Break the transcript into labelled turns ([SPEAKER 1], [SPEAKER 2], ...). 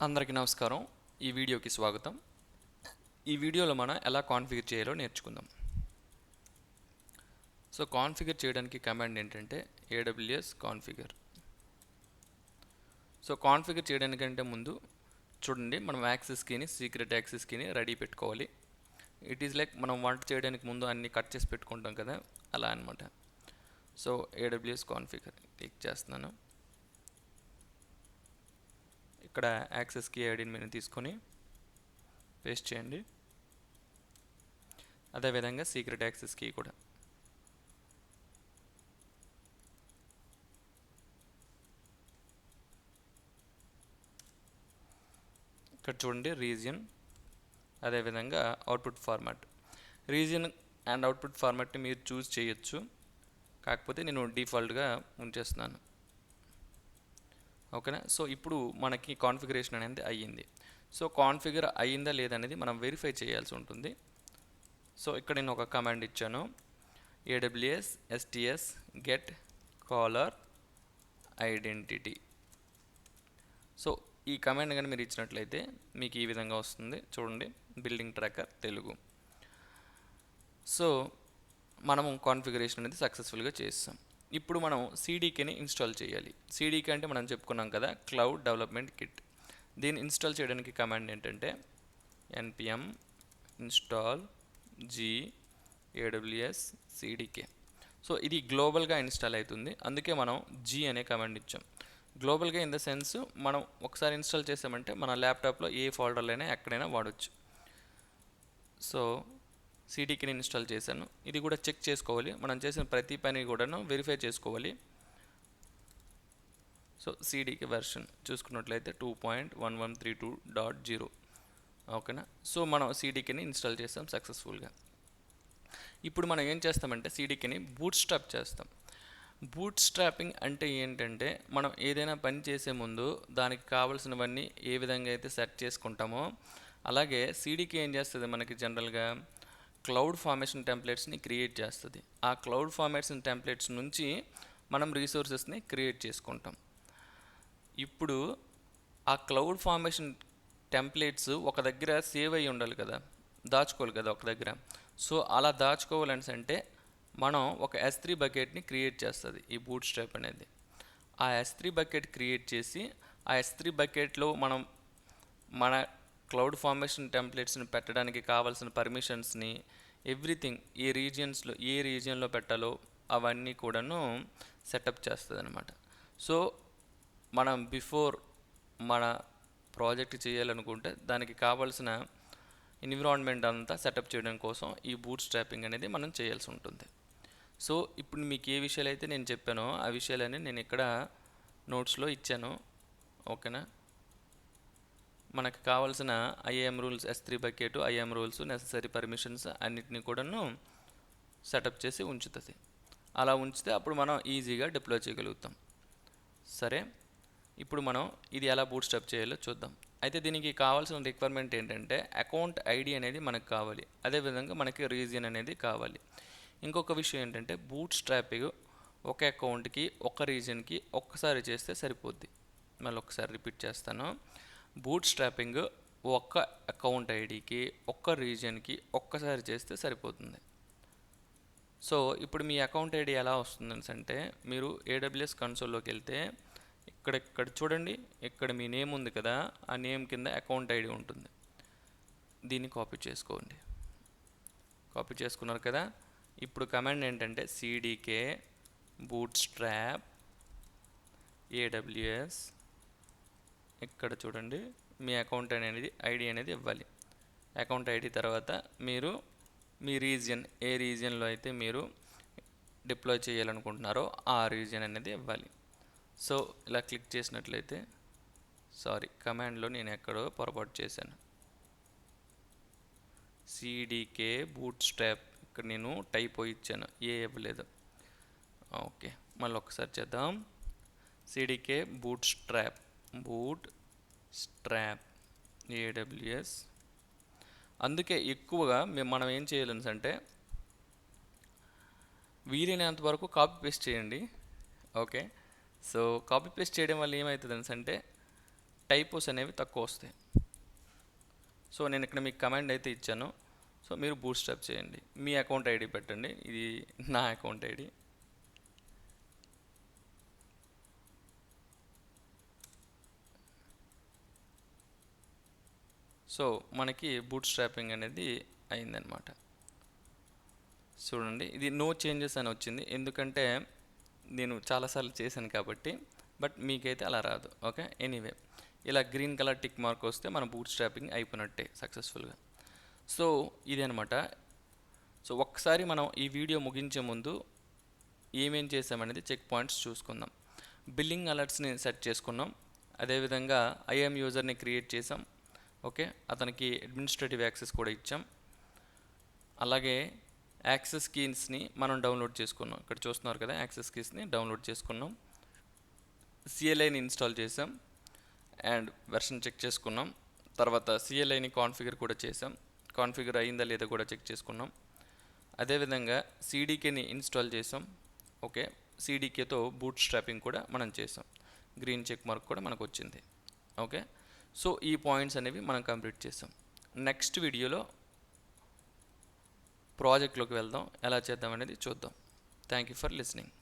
[SPEAKER 1] అందరికీ నమస్కారం. ఈ వీడియోకి స్వాగతం. ఈ వీడియోలో మనం ఎలా కాన్ఫిగర్ చేయాలో నేర్చుకుందాం. సో కాన్ఫిగర్ చేయడానికి కమాండ్ ఏంటంటే ఏడబ్ల్యూఎస్ కాన్ఫిగర్. సో కాన్ఫిగర్ చేయడానికంటే ముందు చూడండి, మనం యాక్సెస్ కీని, సీక్రెట్ యాక్సెస్ కీని రెడీ పెట్టుకోవాలి. ఇట్ ఈజ్ లైక్ మనం వంట చేయడానికి ముందు అన్ని కట్ చేసి పెట్టుకుంటాం కదా, అలా అనమాట. సో ఏడబ్ల్యూఎస్ కాన్ఫిగర్ క్లిక్ చేస్తున్నాను. ఇక్కడ యాక్సెస్ కీ ఐడిని మీరు తీసుకొని పేస్ట్ చేయండి. అదేవిధంగా సీక్రెట్ యాక్సెస్ కీ కూడా. ఇక్కడ చూడండి రీజియన్, అదేవిధంగా output format. Region and output ఫార్మాట్ని మీరు చూస్ చేయొచ్చు, కాకపోతే నేను డిఫాల్ట్గా ఉంచేస్తున్నాను. ఓకేనా. సో ఇప్పుడు మనకి కాన్ఫిగరేషన్ అనేది అయ్యింది. సో కాన్ఫిగర్ అయ్యిందా లేదనేది మనం వెరిఫై చేయాల్సి ఉంటుంది. సో ఇక్కడ నేను ఒక కమాండ్ ఇచ్చాను, AWS STS get caller identity. So ఈ కమాండ్ కానీ మీరు ఇచ్చినట్లయితే మీకు ఈ విధంగా వస్తుంది. చూడండి, బిల్డింగ్ ట్రాకర్ తెలుగు. సో మనము కాన్ఫిగరేషన్ అనేది సక్సెస్ఫుల్గా చేస్తాం. ఇప్పుడు మనం సిడికేని ఇన్స్టాల్ చేయాలి. సిడికే అంటే మనం చెప్పుకున్నాం కదా, క్లౌడ్ డెవలప్మెంట్ కిట్. దీన్ని ఇన్స్టాల్ చేయడానికి కమాండ్ ఏంటంటే npm install g aws cdk. So ఇది గ్లోబల్గా ఇన్స్టాల్ అవుతుంది, అందుకే మనం జీ అనే కమాండ్ ఇచ్చాం. గ్లోబల్గా ఇన్ ద సెన్స్ మనం ఒకసారి ఇన్స్టాల్ చేసామంటే మన ల్యాప్టాప్లో ఏ ఫోల్డర్లో అయినా ఎక్కడైనా వాడచ్చు. సో సిడికేని ఇన్స్టాల్ చేశాను. ఇది కూడా చెక్ చేసుకోవాలి, మనం చేసిన ప్రతి పని కూడాను వెరిఫై చేసుకోవాలి. సో సిడికే వెర్షన్ చూసుకున్నట్లయితే 2.1132.0. ఓకేనా. సో మనం సిడికేని ఇన్స్టాల్ చేస్తాం సక్సెస్ఫుల్గా. ఇప్పుడు మనం ఏం చేస్తామంటే సిడికేని బూట్ స్ట్రాప్ చేస్తాం. బూట్ స్ట్రాపింగ్ అంటే ఏంటంటే మనం ఏదైనా పని చేసే ముందు దానికి కావాల్సినవన్నీ ఏ విధంగా అయితే సెట్ చేసుకుంటామో, అలాగే సిడికే ఏం చేస్తుంది, మనకి జనరల్గా క్లౌడ్ ఫార్మేషన్ టెంప్లెట్స్ని క్రియేట్ చేస్తుంది. ఆ క్లౌడ్ ఫార్మేషన్ టెంప్లెట్స్ నుంచి మనం రీసోర్సెస్ని క్రియేట్ చేసుకుంటాం. ఇప్పుడు ఆ క్లౌడ్ ఫార్మేషన్ టెంప్లెట్స్ ఒక దగ్గర సేవ్ అయ్యి ఉండాలి కదా, దాచుకోవాలి కదా ఒక దగ్గర. సో అలా దాచుకోవాలని అంటే మనం ఒక S3 బకెట్ని క్రియేట్ చేస్తుంది ఈ బూట్ స్ట్రాప్ అనేది. ఆ S3 బకెట్ క్రియేట్ చేసి ఆ S3 బకెట్లో మనం మన క్లౌడ్ ఫార్మేషన్ టెంప్లెట్స్ని పెట్టడానికి కావాల్సిన పర్మిషన్స్ని, ఎవ్రీథింగ్ ఏ రీజియన్లో పెట్టాలో అవన్నీ కూడాను సెటప్ చేస్తుంది అనమాట. సో మనం బిఫోర్ మన ప్రాజెక్ట్ చేయాలనుకుంటే దానికి కావాల్సిన ఎన్విరాన్మెంట్ అంతా సెటప్ చేయడం కోసం ఈ బూట్ స్ట్రాపింగ్ అనేది మనం చేయాల్సి ఉంటుంది. సో ఇప్పుడు మీకు ఏ విషయాలు అయితే నేను చెప్పానో ఆ విషయాలన్నీ నేను ఇక్కడ నోట్స్లో ఇచ్చాను. ఓకేనా. మనకు కావాల్సిన IAM rules, S3 bucket, IAM rules, necessary permissions అన్నిటిని కూడాను సెటప్ చేసి ఉంచుతుంది. అలా ఉంచితే అప్పుడు మనం ఈజీగా డిప్లాయ్ చేయగలుగుతాం. సరే, ఇప్పుడు మనం ఇది ఎలా బూట్ స్ట్రాప్ చేయాలో చూద్దాం. అయితే దీనికి కావాల్సిన రిక్వైర్మెంట్ ఏంటంటే అకౌంట్ ఐడి అనేది మనకు కావాలి, అదేవిధంగా మనకి రీజియన్ అనేది కావాలి. ఇంకొక విషయం ఏంటంటే బూట్ స్ట్రాపింగ్ ఒక అకౌంట్కి ఒక రీజియన్కి ఒక్కసారి చేస్తే సరిపోద్ది. మళ్ళీ ఒకసారి రిపీట్ చేస్తాను. బూట్ స్ట్రాపింగ్ ఒక్క అకౌంట్ ఐడికి ఒక్క రీజియన్కి ఒక్కసారి చేస్తే సరిపోతుంది. సో ఇప్పుడు మీ అకౌంట్ ఐడి ఎలా వస్తుందని అంటే మీరు AWS కన్సోల్లోకి వెళ్తే ఇక్కడ చూడండి, ఇక్కడ మీ నేమ్ ఉంది కదా, ఆ నేమ్ కింద అకౌంట్ ఐడి ఉంటుంది. దీన్ని కాపీ చేసుకోండి. కాపీ చేసుకున్నారు కదా. ఇప్పుడు కమాండ్ ఏంటంటే సిడికే బూట్ స్ట్రాప్ AWS. ఇక్కడ చూడండి, మీ అకౌంట్ ఐడి అనేది ఇవ్వాలి. అకౌంట్ ఐడి తర్వాత మీరు మీ రీజియన్, ఏ రీజియన్లో అయితే మీరు డిప్లాయ్ చేయాలనుకుంటున్నారో ఆ రీజియన్ అనేది ఇవ్వాలి. సో ఇలా క్లిక్ చేసినట్లయితే, కమాండ్లో నేను ఎక్కడో పొరపాటు చేశాను. సిడికే బూట్ స్ట్రాప్ ఇక్కడ నేను టైప్ ఇచ్చాను, ఏ ఇవ్వలేదు. ఓకే, మళ్ళీ ఒకసారి చేద్దాం. CDK boot strap AWS. అందుకే ఎక్కువగా మనం ఏం చేయాలని అంటే వీలైనంత వరకు కాపీ పేస్ట్ చేయండి. ఓకే. సో కాపీ పేస్ట్ చేయడం వల్ల ఏమవుతుంది అంటే టైపోస్ అనేవి తక్కువ వస్తాయి. సో నేను ఇక్కడ మీకు కమాండ్ అయితే ఇచ్చాను. సో మీరు బూట్ స్ట్రాప్ చేయండి. మీ అకౌంట్ ఐడి పెట్టండి. ఇది నా అకౌంట్ ఐడి. సో మనకి బూట్ స్ట్రాపింగ్ అనేది అయిందనమాట. చూడండి, ఇది నో చేంజెస్ అని వచ్చింది, ఎందుకంటే నేను చాలాసార్లు చేశాను కాబట్టి. బట్ మీకైతే అలా రాదు. ఓకే, ఎనీవే ఇలా గ్రీన్ కలర్ టిక్ మార్క్ వస్తే మన బూట్ స్ట్రాపింగ్ అయిపోయినట్టే సక్సెస్ఫుల్గా. సో ఇది అనమాట. సో ఒక్కసారి మనం ఈ వీడియో ముగించే ముందు ఏమేం చేసామనేది చెక్ పాయింట్స్ చూసుకుందాం. బిల్లింగ్ అలర్ట్స్ని సెట్ చేసుకున్నాం. అదేవిధంగా ఐఎమ్ యూజర్ని క్రియేట్ చేసాం. ఓకే, అతనికి అడ్మినిస్ట్రేటివ్ యాక్సెస్ కూడా ఇచ్చాం. అలాగే యాక్సెస్ కీస్ని మనం డౌన్లోడ్ చేసుకున్నాం. ఇక్కడ చూస్తున్నారు కదా, యాక్సెస్ కీస్ని డౌన్లోడ్ చేసుకున్నాం. సిఎల్ఐని ఇన్స్టాల్ చేసాం అండ్ వెర్షన్ చెక్ చేసుకున్నాం. తర్వాత సిఎల్ఐని కాన్ఫిగర్ కూడా చేసాం. కాన్ఫిగర్ అయిందా లేదా కూడా చెక్ చేసుకున్నాం. అదేవిధంగా సిడికేని ఇన్స్టాల్ చేసాం. ఓకే, సిడికేతో బూట్ స్ట్రాపింగ్ కూడా మనం చేసాం. గ్రీన్ చెక్ మార్క్ కూడా మనకు వచ్చింది. ఓకే, సో ఈ పాయింట్స్ అనేవి మనం కంప్లీట్ చేసాం. నెక్స్ట్ వీడియోలో ప్రాజెక్ట్లోకి వెళ్దాం, ఎలా చేద్దాం అనేది చూద్దాం. Thank you for listening.